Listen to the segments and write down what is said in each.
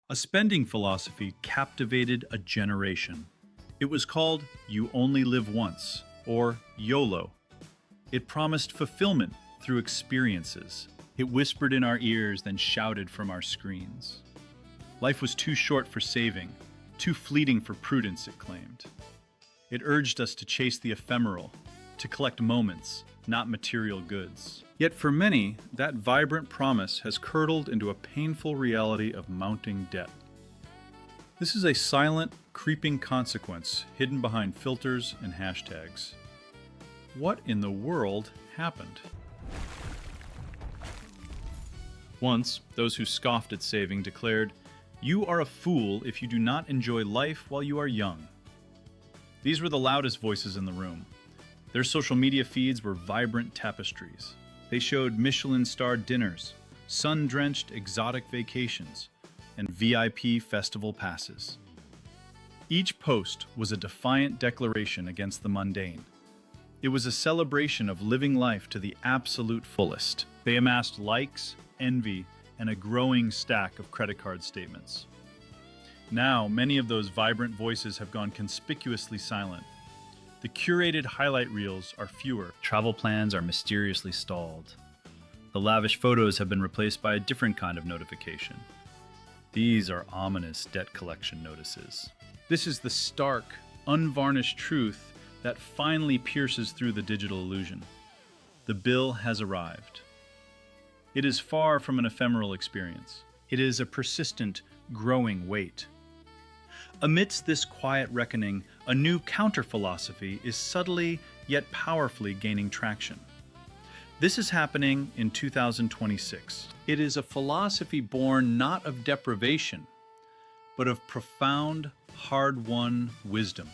A spending philosophy captivated a generation. It was called You Only Live Once, or YOLO. It promised fulfillment through experiences. It whispered in our ears, then shouted from our screens. Life was too short for saving, too fleeting for prudence, it claimed. It urged us to chase the ephemeral, to collect moments, not material goods. Yet for many, that vibrant promise has curdled into a painful reality of mounting debt. This is a silent, creeping consequence hidden behind filters and hashtags. What in the world happened? Once, those who scoffed at saving declared, "You are a fool if you do not enjoy life while you are young." These were the loudest voices in the room. Their social media feeds were vibrant tapestries. They showed Michelin-starred dinners, sun-drenched exotic vacations, and VIP festival passes. Each post was a defiant declaration against the mundane. It was a celebration of living life to the absolute fullest. They amassed likes, envy, and a growing stack of credit card statements. Now, many of those vibrant voices have gone conspicuously silent. The curated highlight reels are fewer. Travel plans are mysteriously stalled. The lavish photos have been replaced by a different kind of notification. These are ominous debt collection notices. This is the stark, unvarnished truth that finally pierces through the digital illusion. The bill has arrived. It is far from an ephemeral experience. It is a persistent, growing weight. Amidst this quiet reckoning, a new counter-philosophy is subtly yet powerfully gaining traction. This is happening in 2026. It is a philosophy born not of deprivation, but of profound, hard-won wisdom.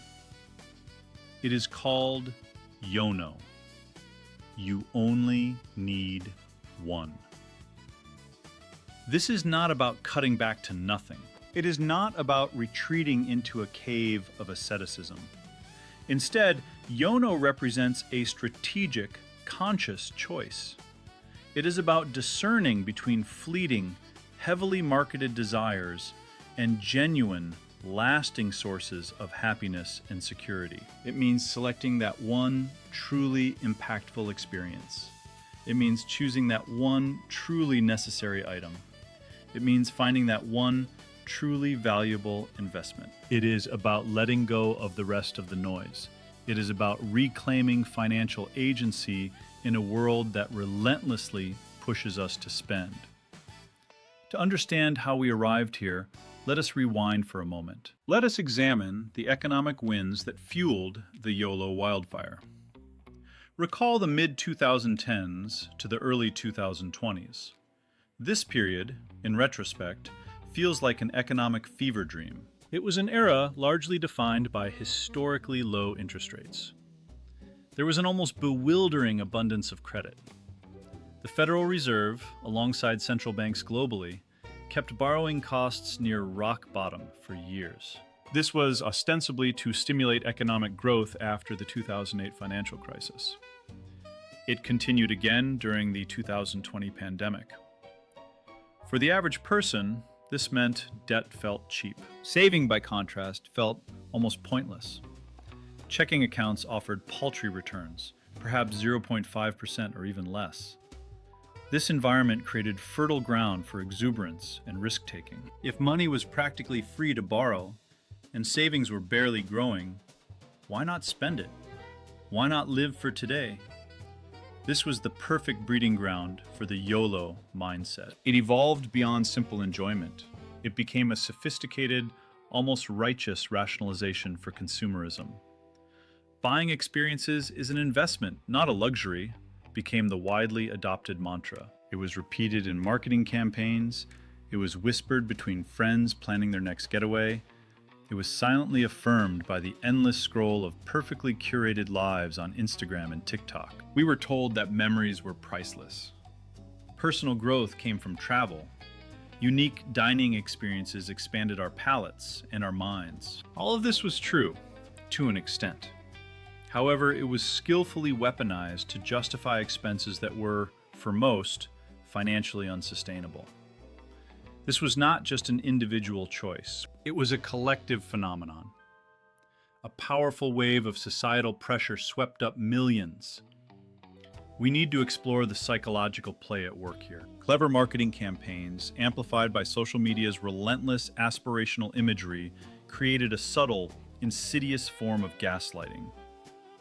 It is called YONO. You only need one. This is not about cutting back to nothing. It is not about retreating into a cave of asceticism. Instead, YONO represents a strategic, conscious choice. It is about discerning between fleeting, heavily marketed desires and genuine, lasting sources of happiness and security. It means selecting that one truly impactful experience. It means choosing that one truly necessary item. It means finding that one truly valuable investment. It is about letting go of the rest of the noise. It is about reclaiming financial agency in a world that relentlessly pushes us to spend. To understand how we arrived here, let us rewind for a moment. Let us examine the economic winds that fueled the YOLO wildfire. Recall the mid-2010s to the early 2020s. This period, in retrospect, feels like an economic fever dream. It was an era largely defined by historically low interest rates. There was an almost bewildering abundance of credit. The Federal Reserve, alongside central banks globally, kept borrowing costs near rock bottom for years. This was ostensibly to stimulate economic growth after the 2008 financial crisis. It continued again during the 2020 pandemic. For the average person, this meant debt felt cheap. Saving, by contrast, felt almost pointless. Checking accounts offered paltry returns, perhaps 0.5% or even less. This environment created fertile ground for exuberance and risk-taking. If money was practically free to borrow, and savings were barely growing, why not spend it? Why not live for today? This was the perfect breeding ground for the YOLO mindset. It evolved beyond simple enjoyment. It became a sophisticated, almost righteous rationalization for consumerism. Buying experiences is an investment, not a luxury, became the widely adopted mantra. It was repeated in marketing campaigns. It was whispered between friends planning their next getaway. It was silently affirmed by the endless scroll of perfectly curated lives on Instagram and TikTok. We were told that memories were priceless. Personal growth came from travel. Unique dining experiences expanded our palates and our minds. All of this was true, to an extent. However, it was skillfully weaponized to justify expenses that were, for most, financially unsustainable. This was not just an individual choice. It was a collective phenomenon. A powerful wave of societal pressure swept up millions. We need to explore the psychological play at work here. Clever marketing campaigns, amplified by social media's relentless aspirational imagery, created a subtle, insidious form of gaslighting.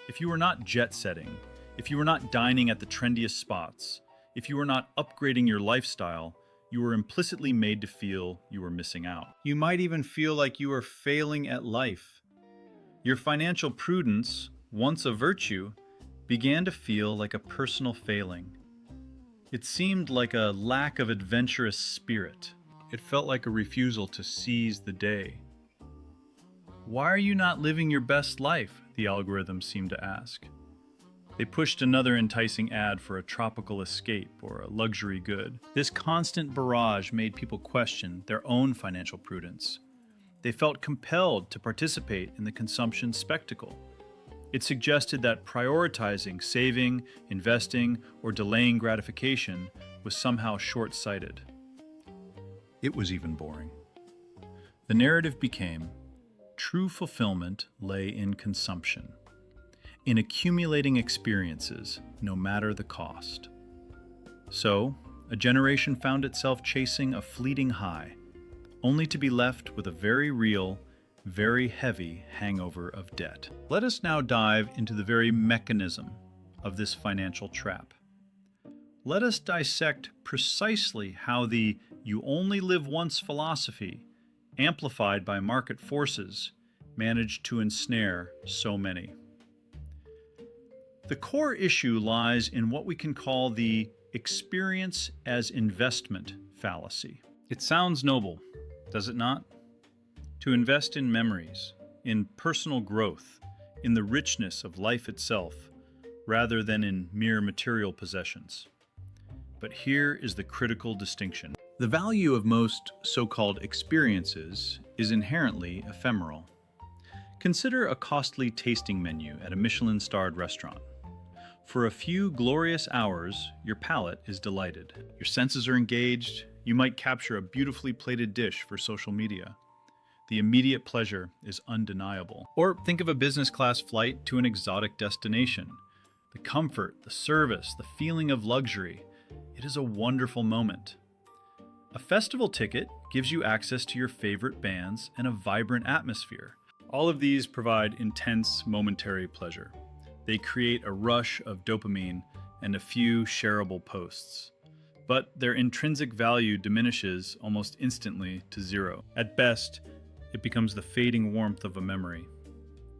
If you were not jet-setting, if you were not dining at the trendiest spots, if you were not upgrading your lifestyle, you were implicitly made to feel you were missing out. You might even feel like you were failing at life. Your financial prudence, once a virtue, began to feel like a personal failing. It seemed like a lack of adventurous spirit. It felt like a refusal to seize the day. Why are you not living your best life? The algorithm seemed to ask. They pushed another enticing ad for a tropical escape or a luxury good. This constant barrage made people question their own financial prudence. They felt compelled to participate in the consumption spectacle. It suggested that prioritizing saving, investing, or delaying gratification was somehow short-sighted. It was even boring. The narrative became, true fulfillment lay in consumption, in accumulating experiences, no matter the cost. So, a generation found itself chasing a fleeting high, only to be left with a very real, very heavy hangover of debt. Let us now dive into the very mechanism of this financial trap. Let us dissect precisely how the "you only live once" philosophy, amplified by market forces, managed to ensnare so many. The core issue lies in what we can call the experience as investment fallacy. It sounds noble, does it not? To invest in memories, in personal growth, in the richness of life itself, rather than in mere material possessions. But here is the critical distinction. The value of most so-called experiences is inherently ephemeral. Consider a costly tasting menu at a Michelin-starred restaurant. For a few glorious hours, your palate is delighted. Your senses are engaged. You might capture a beautifully plated dish for social media. The immediate pleasure is undeniable. Or think of a business class flight to an exotic destination. The comfort, the service, the feeling of luxury. It is a wonderful moment. A festival ticket gives you access to your favorite bands and a vibrant atmosphere. All of these provide intense momentary pleasure. They create a rush of dopamine and a few shareable posts. But their intrinsic value diminishes almost instantly to zero. At best, it becomes the fading warmth of a memory.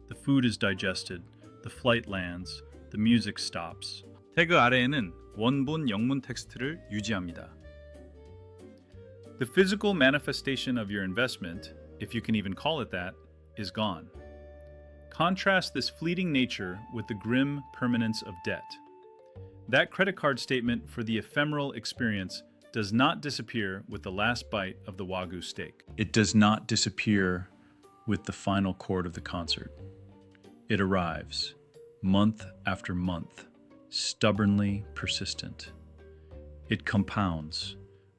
The food is digested, the flight lands, the music stops. 태그 아래에는 원본 영문 텍스트를 유지합니다. The physical manifestation of your investment, if you can even call it that, is gone. Contrast this fleeting nature with the grim permanence of debt. That credit card statement for the ephemeral experience does not disappear with the last bite of the Wagyu steak. It does not disappear with the final chord of the concert. It arrives, month after month, stubbornly persistent. It compounds,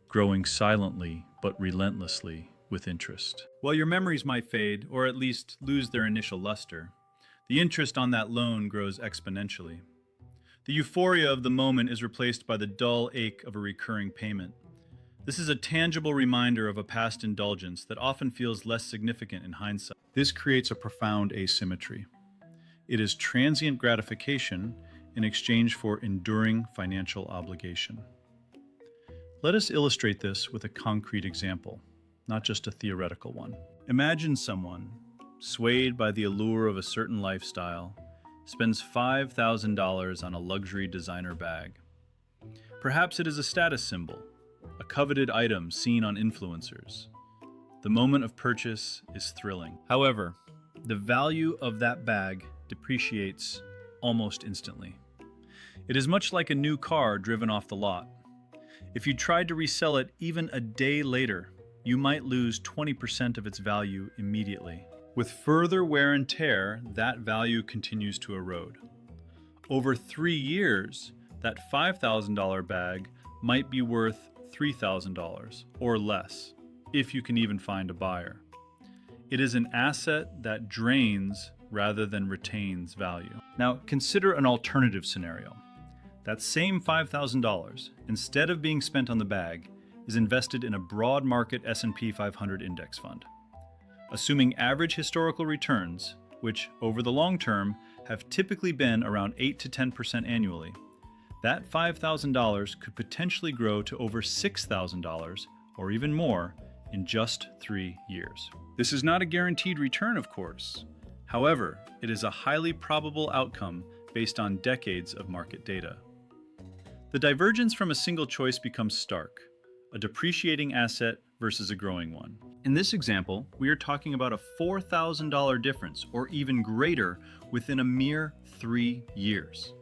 growing silently but relentlessly with interest. While your memories might fade, or at least lose their initial luster, the interest on that loan grows exponentially. The euphoria of the moment is replaced by the dull ache of a recurring payment. This is a tangible reminder of a past indulgence that often feels less significant in hindsight. This creates a profound asymmetry. It is transient gratification in exchange for enduring financial obligation. Let us illustrate this with a concrete example, not just a theoretical one. Imagine someone, swayed by the allure of a certain lifestyle, spends $5,000 on a luxury designer bag. Perhaps it is a status symbol, a coveted item seen on influencers. The moment of purchase is thrilling. However, the value of that bag depreciates almost instantly. It is much like a new car driven off the lot. If you tried to resell it even a day later, you might lose 20% of its value immediately. With further wear and tear, that value continues to erode. Over 3 years, that $5,000 bag might be worth $3,000 or less, if you can even find a buyer. It is an asset that drains rather than retains value. Now, consider an alternative scenario. That same $5,000, instead of being spent on the bag, is invested in a broad market S&P 500 index fund. Assuming average historical returns, which over the long term have typically been around 8 to 10% annually, that $5,000 could potentially grow to over $6,000 or even more in just 3 years. This is not a guaranteed return, of course. However, it is a highly probable outcome based on decades of market data. The divergence from a single choice becomes stark: a depreciating asset versus a growing one. In this example, we are talking about a $4,000 difference or even greater within a mere 3 years.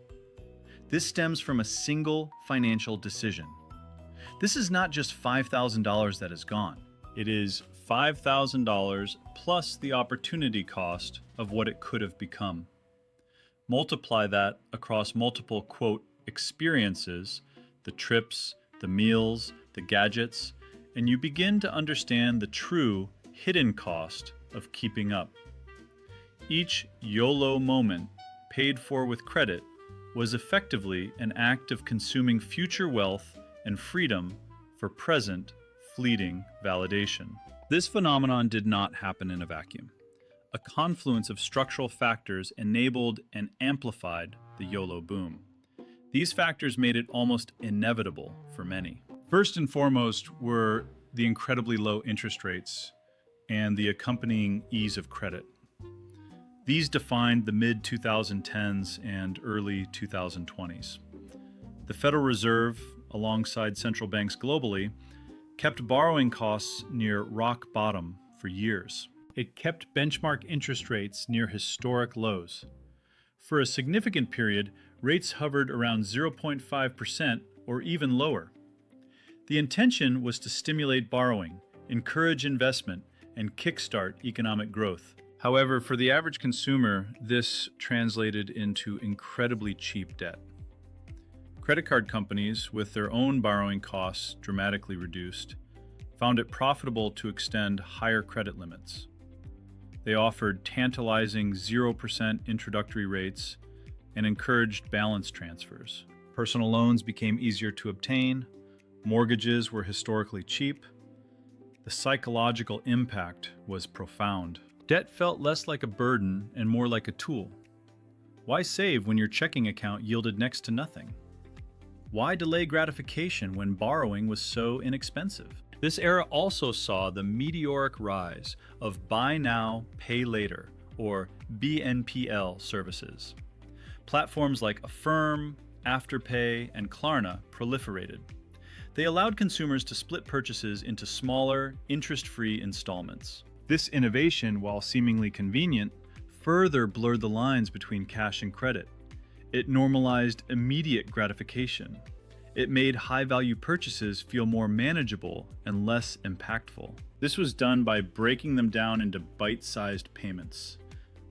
This stems from a single financial decision. This is not just $5,000 that is gone. It is $5,000 plus the opportunity cost of what it could have become. Multiply that across multiple, quote, experiences, the trips, the meals, the gadgets, and you begin to understand the true hidden cost of keeping up. Each YOLO moment, paid for with credit, was effectively an act of consuming future wealth and freedom for present, fleeting validation. This phenomenon did not happen in a vacuum. A confluence of structural factors enabled and amplified the YOLO boom. These factors made it almost inevitable for many. First and foremost were the incredibly low interest rates and the accompanying ease of credit. These defined the mid-2010s and early 2020s. The Federal Reserve, alongside central banks globally, kept borrowing costs near rock bottom for years. It kept benchmark interest rates near historic lows. For a significant period, rates hovered around 0.5% or even lower. The intention was to stimulate borrowing, encourage investment, and kickstart economic growth. However, for the average consumer, this translated into incredibly cheap debt. Credit card companies, with their own borrowing costs dramatically reduced, found it profitable to extend higher credit limits. They offered tantalizing 0% introductory rates and encouraged balance transfers. Personal loans became easier to obtain. Mortgages were historically cheap. The psychological impact was profound. Debt felt less like a burden and more like a tool. Why save when your checking account yielded next to nothing? Why delay gratification when borrowing was so inexpensive? This era also saw the meteoric rise of buy now, pay later, or BNPL services. Platforms like Affirm, Afterpay, and Klarna proliferated. They allowed consumers to split purchases into smaller, interest-free installments. This innovation, while seemingly convenient, further blurred the lines between cash and credit. It normalized immediate gratification. It made high-value purchases feel more manageable and less impactful. This was done by breaking them down into bite-sized payments.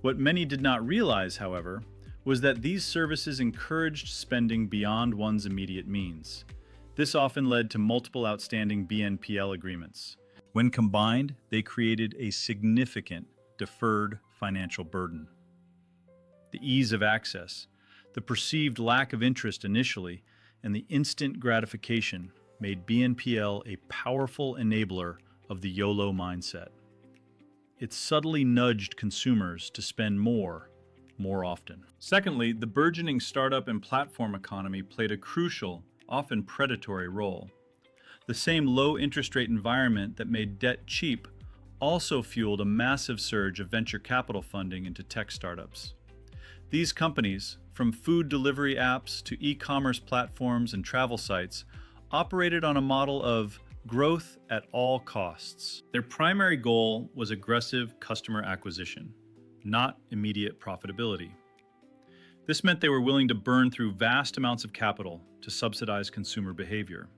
What many did not realize, however, was that these services encouraged spending beyond one's immediate means. This often led to multiple outstanding BNPL agreements. When combined, they created a significant deferred financial burden. The ease of access, the perceived lack of interest initially, and the instant gratification made BNPL a powerful enabler of the YOLO mindset. It subtly nudged consumers to spend more often. Secondly, the burgeoning startup and platform economy played a crucial, often predatory role. The same low interest rate environment that made debt cheap also fueled a massive surge of venture capital funding into tech startups. These companies, from food delivery apps to e-commerce platforms and travel sites, operated on a model of growth at all costs. Their primary goal was aggressive customer acquisition, not immediate profitability. This meant they were willing to burn through vast amounts of capital to subsidize consumer behavior.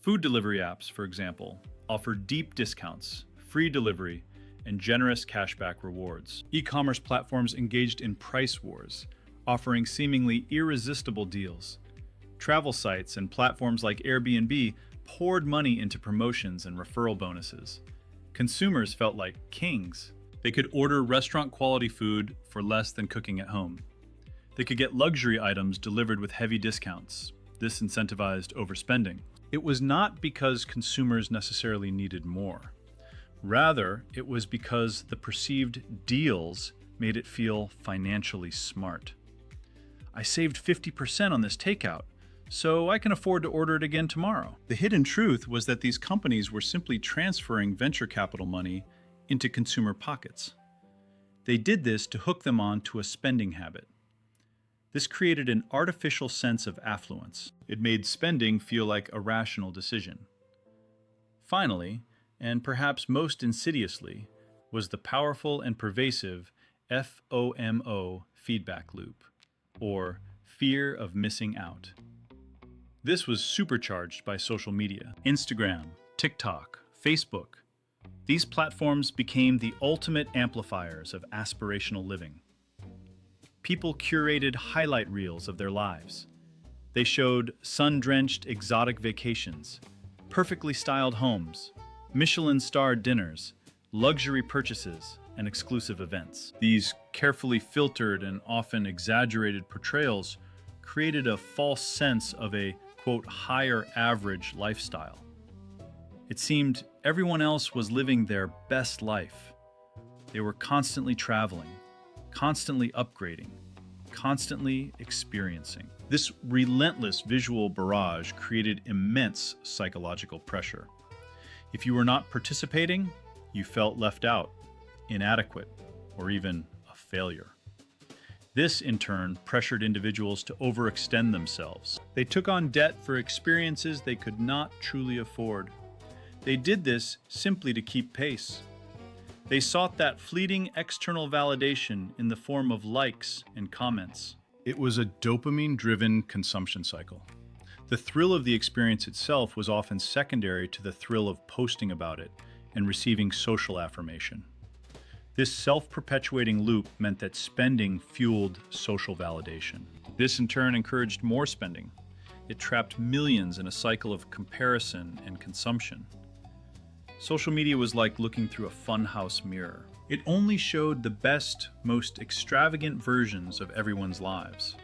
Food delivery apps, for example, offer deep discounts, free delivery, and generous cashback rewards. E-commerce platforms engaged in price wars, offering seemingly irresistible deals. Travel sites and platforms like Airbnb poured money into promotions and referral bonuses. Consumers felt like kings. They could order restaurant-quality food for less than cooking at home. They could get luxury items delivered with heavy discounts. This incentivized overspending. It was not because consumers necessarily needed more. Rather, it was because the perceived deals made it feel financially smart. I saved 50% on this takeout, so I can afford to order it again tomorrow. The hidden truth was that these companies were simply transferring venture capital money into consumer pockets. They did this to hook them on to a spending habit. This created an artificial sense of affluence. It made spending feel like a rational decision. Finally, and perhaps most insidiously, was the powerful and pervasive FOMO feedback loop, or fear of missing out. This was supercharged by social media. Instagram, TikTok, Facebook. These platforms became the ultimate amplifiers of aspirational living. People curated highlight reels of their lives. They showed sun-drenched exotic vacations, perfectly styled homes, Michelin-starred dinners, luxury purchases, and exclusive events. These carefully filtered and often exaggerated portrayals created a false sense of a, quote, higher average lifestyle. It seemed everyone else was living their best life. They were constantly traveling, constantly upgrading, constantly experiencing. This relentless visual barrage created immense psychological pressure. If you were not participating, you felt left out, inadequate, or even a failure. This, in turn, pressured individuals to overextend themselves. They took on debt for experiences they could not truly afford. They did this simply to keep pace. They sought that fleeting external validation in the form of likes and comments. It was a dopamine-driven consumption cycle. The thrill of the experience itself was often secondary to the thrill of posting about it and receiving social affirmation. This self-perpetuating loop meant that spending fueled social validation. This in turn encouraged more spending. It trapped millions in a cycle of comparison and consumption. Social media was like looking through a funhouse mirror. It only showed the best, most extravagant versions of everyone's lives.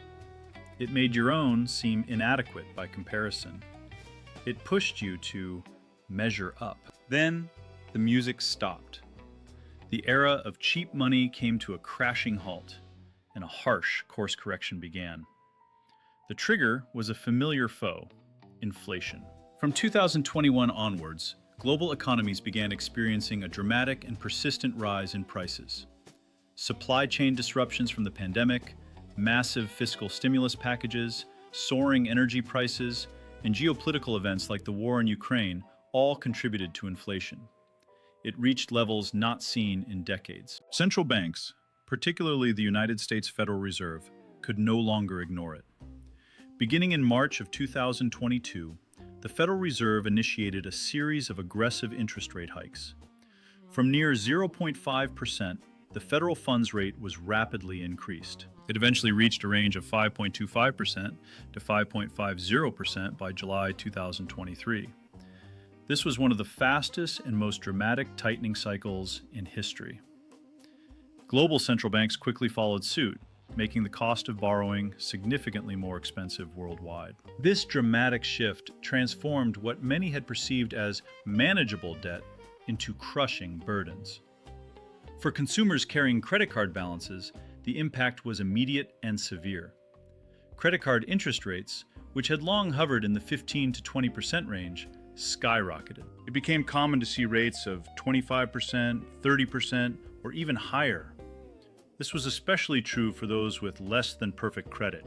It made your own seem inadequate by comparison. It pushed you to measure up. Then, the music stopped. The era of cheap money came to a crashing halt, and a harsh course correction began. The trigger was a familiar foe: inflation. From 2021 onwards, global economies began experiencing a dramatic and persistent rise in prices. Supply chain disruptions from the pandemic, massive fiscal stimulus packages, soaring energy prices, and geopolitical events like the war in Ukraine all contributed to inflation. It reached levels not seen in decades. Central banks, particularly the United States Federal Reserve, could no longer ignore it. Beginning in March of 2022, the Federal Reserve initiated a series of aggressive interest rate hikes. From near 0.5%, the federal funds rate was rapidly increased. It eventually reached a range of 5.25% to 5.50% by July 2023. This was one of the fastest and most dramatic tightening cycles in history. Global central banks quickly followed suit, making the cost of borrowing significantly more expensive worldwide. This dramatic shift transformed what many had perceived as manageable debt into crushing burdens. For consumers carrying credit card balances, the impact was immediate and severe. Credit card interest rates, which had long hovered in the 15 to 20% range, skyrocketed. It became common to see rates of 25%, 30%, or even higher. This was especially true for those with less than perfect credit.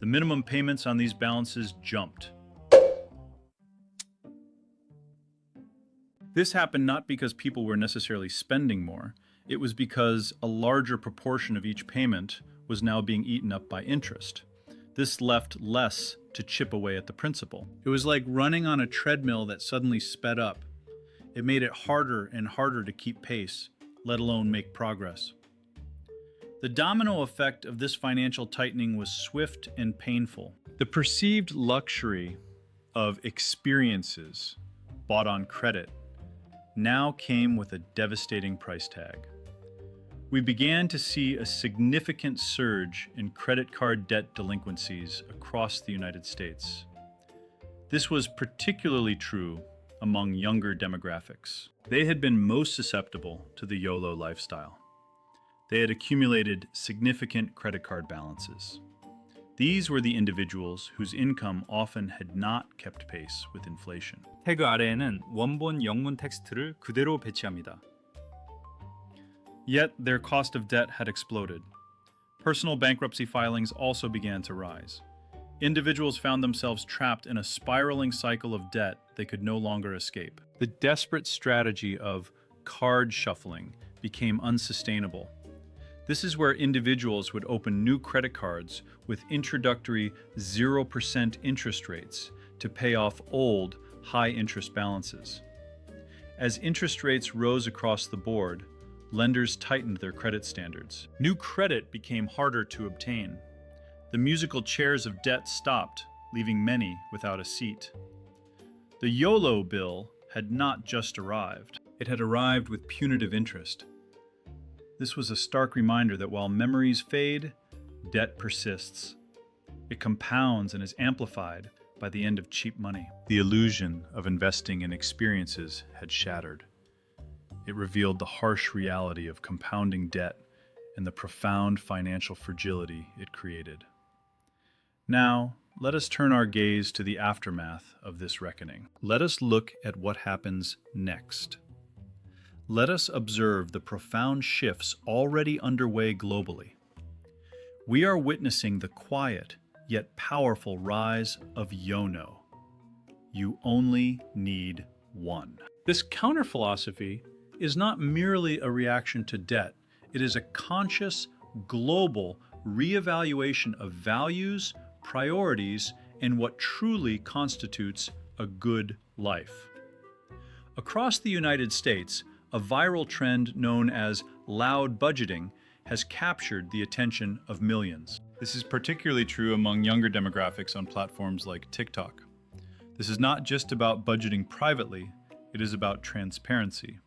The minimum payments on these balances jumped. This happened not because people were necessarily spending more. It was because a larger proportion of each payment was now being eaten up by interest. This left less to chip away at the principal. It was like running on a treadmill that suddenly sped up. It made it harder and harder to keep pace, let alone make progress. The domino effect of this financial tightening was swift and painful. The perceived luxury of experiences bought on credit now came with a devastating price tag. We began to see a significant surge in credit card debt delinquencies across the United States. This was particularly true among younger demographics. They had been most susceptible to the YOLO lifestyle. They had accumulated significant credit card balances. These were the individuals whose income often had not kept pace with inflation. 태그 아래에는 원본 영문 텍스트를 그대로 배치합니다. Yet their cost of debt had exploded. Personal bankruptcy filings also began to rise. Individuals found themselves trapped in a spiraling cycle of debt they could no longer escape. The desperate strategy of card shuffling became unsustainable. This is where individuals would open new credit cards with introductory 0% interest rates to pay off old, high-interest balances. As interest rates rose across the board, lenders tightened their credit standards. New credit became harder to obtain. The musical chairs of debt stopped, leaving many without a seat. The YOLO bill had not just arrived. It had arrived with punitive interest. This was a stark reminder that while memories fade, debt persists. It compounds and is amplified by the end of cheap money. The illusion of investing in experiences had shattered. It revealed the harsh reality of compounding debt and the profound financial fragility it created. Now, let us turn our gaze to the aftermath of this reckoning. Let us look at what happens next. Let us observe the profound shifts already underway globally. We are witnessing the quiet yet powerful rise of YONO. You only need one. This counter-philosophy is not merely a reaction to debt. It is a conscious, global reevaluation of values, priorities, and what truly constitutes a good life. Across the United States, a viral trend known as loud budgeting has captured the attention of millions. This is particularly true among younger demographics on platforms like TikTok. This is not just about budgeting privately, it is about transparency.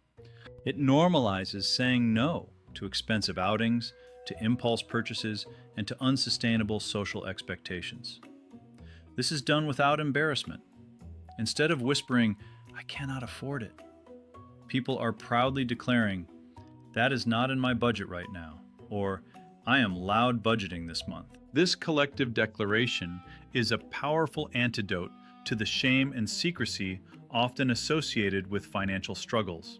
It normalizes saying no to expensive outings, to impulse purchases, and to unsustainable social expectations. This is done without embarrassment. Instead of whispering, "I cannot afford it," people are proudly declaring, "That is not in my budget right now," or "I am loud budgeting this month." This collective declaration is a powerful antidote to the shame and secrecy often associated with financial struggles.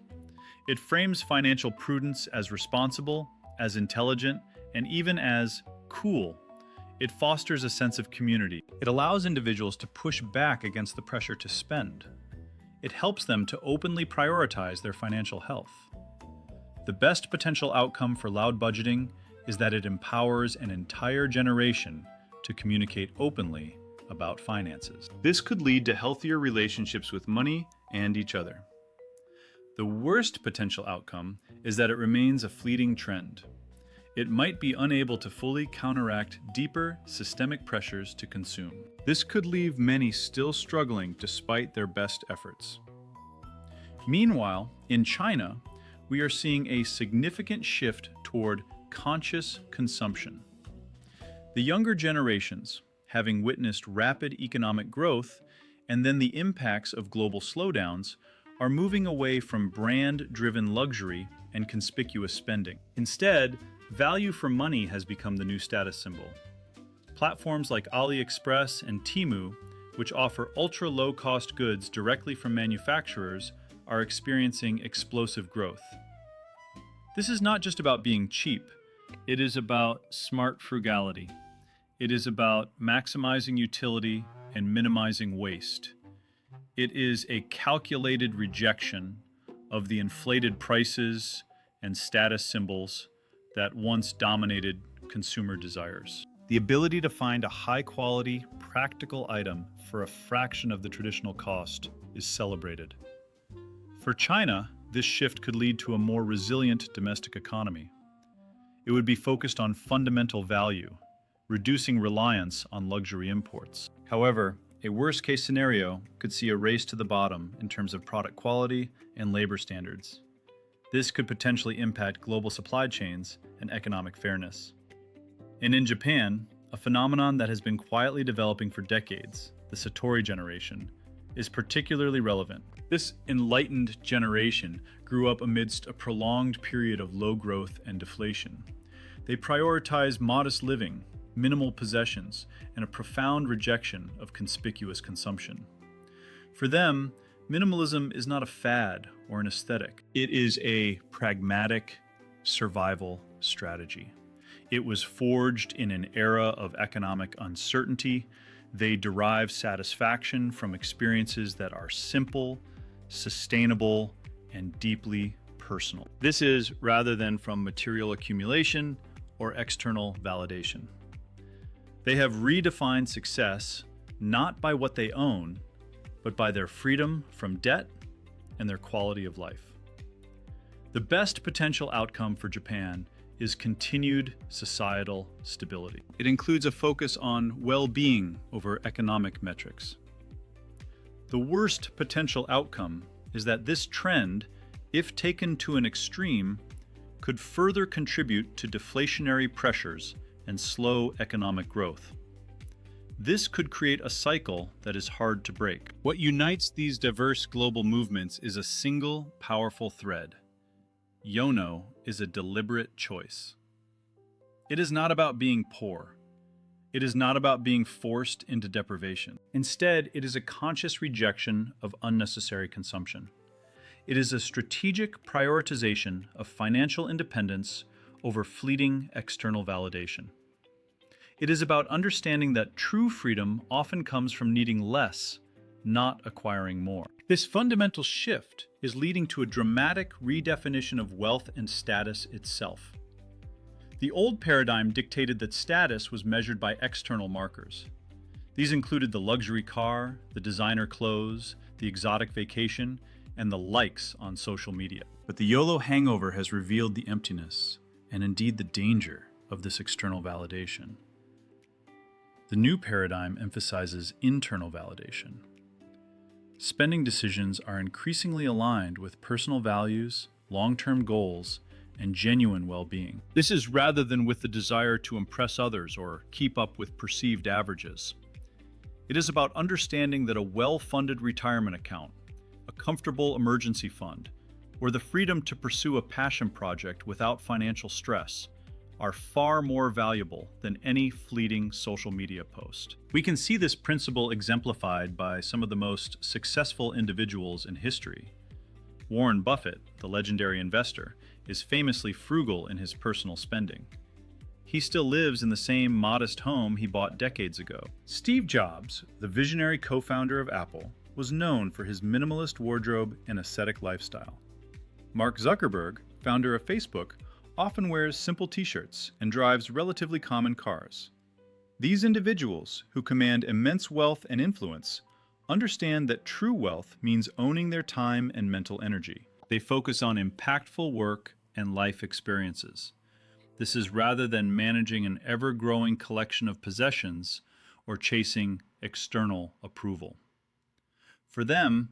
It frames financial prudence as responsible, as intelligent, and even as cool. It fosters a sense of community. It allows individuals to push back against the pressure to spend. It helps them to openly prioritize their financial health. The best potential outcome for loud budgeting is that it empowers an entire generation to communicate openly about finances. This could lead to healthier relationships with money and each other. The worst potential outcome is that it remains a fleeting trend. It might be unable to fully counteract deeper systemic pressures to consume. This could leave many still struggling despite their best efforts. Meanwhile, in China, we are seeing a significant shift toward conscious consumption. The younger generations, having witnessed rapid economic growth and then the impacts of global slowdowns, are moving away from brand-driven luxury and conspicuous spending. Instead, value for money has become the new status symbol. Platforms like AliExpress and Temu, which offer ultra-low-cost goods directly from manufacturers, are experiencing explosive growth. This is not just about being cheap. It is about smart frugality. It is about maximizing utility and minimizing waste. It is a calculated rejection of the inflated prices and status symbols that once dominated consumer desires. The ability to find a high-quality, practical item for a fraction of the traditional cost is celebrated. For China, this shift could lead to a more resilient domestic economy. It would be focused on fundamental value, reducing reliance on luxury imports. However, A worst-case scenario could see a race to the bottom in terms of product quality and labor standards. This could potentially impact global supply chains and economic fairness. And in Japan, a phenomenon that has been quietly developing for decades, the Satori generation, is particularly relevant. This enlightened generation grew up amidst a prolonged period of low growth and deflation. They prioritize modest living, minimal possessions, and a profound rejection of conspicuous consumption. For them, minimalism is not a fad or an aesthetic. It is a pragmatic survival strategy. It was forged in an era of economic uncertainty. They derive satisfaction from experiences that are simple, sustainable, and deeply personal. This is rather than from material accumulation or external validation. They have redefined success not by what they own, but by their freedom from debt and their quality of life. The best potential outcome for Japan is continued societal stability. It includes a focus on well-being over economic metrics. The worst potential outcome is that this trend, if taken to an extreme, could further contribute to deflationary pressures and slow economic growth. This could create a cycle that is hard to break. What unites these diverse global movements is a single powerful thread. YONO is a deliberate choice. It is not about being poor. It is not about being forced into deprivation. Instead, it is a conscious rejection of unnecessary consumption. It is a strategic prioritization of financial independence over fleeting external validation. It is about understanding that true freedom often comes from needing less, not acquiring more. This fundamental shift is leading to a dramatic redefinition of wealth and status itself. The old paradigm dictated that status was measured by external markers. These included the luxury car, the designer clothes, the exotic vacation, and the likes on social media. But the YOLO hangover has revealed the emptiness, and indeed the danger, of this external validation. The new paradigm emphasizes internal validation. Spending decisions are increasingly aligned with personal values, long-term goals, and genuine well-being. This is rather than with the desire to impress others or keep up with perceived averages. It is about understanding that a well-funded retirement account, a comfortable emergency fund, or the freedom to pursue a passion project without financial stress are far more valuable than any fleeting social media post. We can see this principle exemplified by some of the most successful individuals in history. Warren Buffett, the legendary investor, is famously frugal in his personal spending. He still lives in the same modest home he bought decades ago. Steve Jobs, the visionary co-founder of Apple, was known for his minimalist wardrobe and ascetic lifestyle. Mark Zuckerberg, founder of Facebook, often wears simple t-shirts and drives relatively common cars. These individuals, who command immense wealth and influence, understand that true wealth means owning their time and mental energy. They focus on impactful work and life experiences. This is rather than managing an ever-growing collection of possessions or chasing external approval. For them,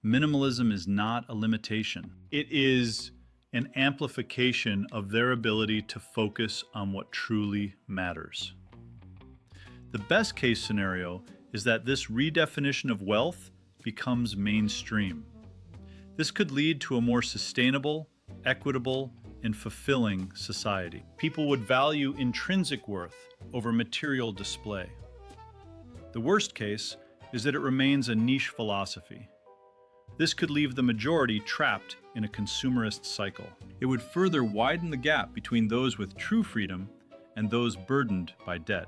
minimalism is not a limitation. It is an amplification of their ability to focus on what truly matters. The best case scenario is that this redefinition of wealth becomes mainstream. This could lead to a more sustainable, equitable, and fulfilling society. People would value intrinsic worth over material display. The worst case is that it remains a niche philosophy. This could leave the majority trapped in a consumerist cycle. It would further widen the gap between those with true freedom and those burdened by debt.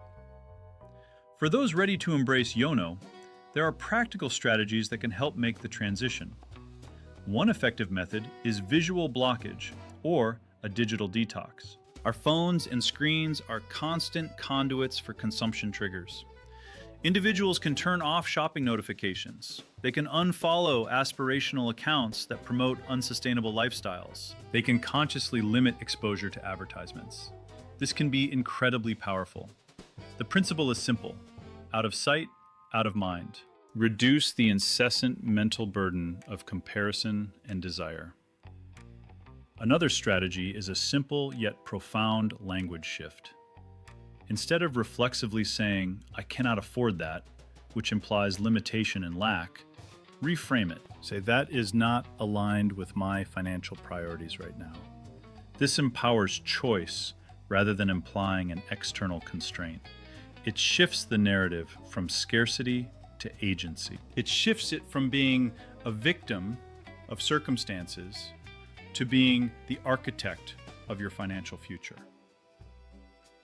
For those ready to embrace YONO, there are practical strategies that can help make the transition. One effective method is visual blockage, or a digital detox. Our phones and screens are constant conduits for consumption triggers. Individuals can turn off shopping notifications. They can unfollow aspirational accounts that promote unsustainable lifestyles. They can consciously limit exposure to advertisements. This can be incredibly powerful. The principle is simple: out of sight, out of mind. Reduce the incessant mental burden of comparison and desire. Another strategy is a simple yet profound language shift. Instead of reflexively saying, "I cannot afford that," which implies limitation and lack, reframe it. Say, "That is not aligned with my financial priorities right now." This empowers choice rather than implying an external constraint. It shifts the narrative from scarcity to agency. It shifts it from being a victim of circumstances to being the architect of your financial future.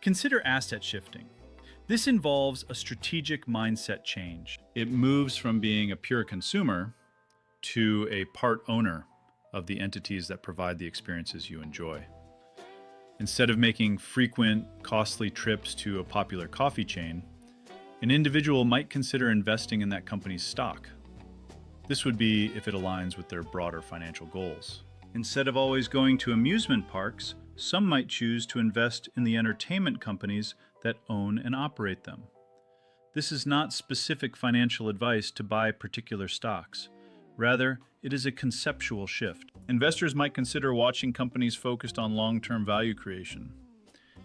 Consider asset shifting. This involves a strategic mindset change. It moves from being a pure consumer to a part owner of the entities that provide the experiences you enjoy. Instead of making frequent, costly trips to a popular coffee chain, an individual might consider investing in that company's stock. This would be if it aligns with their broader financial goals. Instead of always going to amusement parks, some might choose to invest in the entertainment companies that own and operate them. This is not specific financial advice to buy particular stocks. Rather, it is a conceptual shift. Investors might consider watching companies focused on long-term value creation.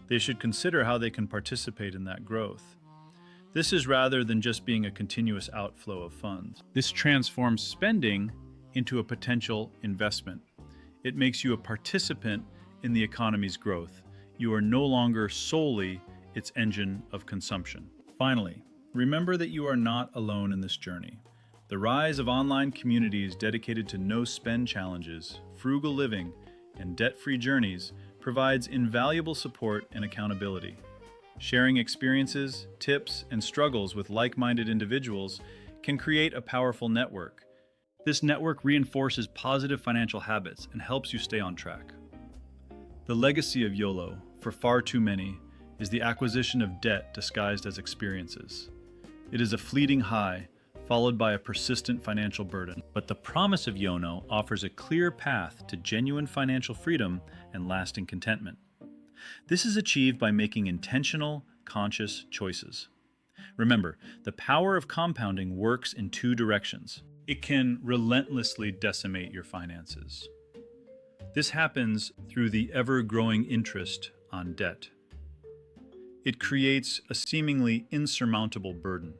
They should consider how they can participate in that growth. This is rather than just being a continuous outflow of funds. This transforms spending into a potential investment. It makes you a participant in the economy's growth. You are no longer solely its engine of consumption. Finally, remember that you are not alone in this journey. The rise of online communities dedicated to no-spend challenges, frugal living, and debt-free journeys provides invaluable support and accountability. Sharing experiences, tips, and struggles with like-minded individuals can create a powerful network. This network reinforces positive financial habits and helps you stay on track. The legacy of YOLO, for far too many, is the acquisition of debt disguised as experiences. It is a fleeting high, followed by a persistent financial burden. But the promise of YONO offers a clear path to genuine financial freedom and lasting contentment. This is achieved by making intentional, conscious choices. Remember, the power of compounding works in two directions. It can relentlessly decimate your finances. This happens through the ever-growing interest on debt. It creates a seemingly insurmountable burden.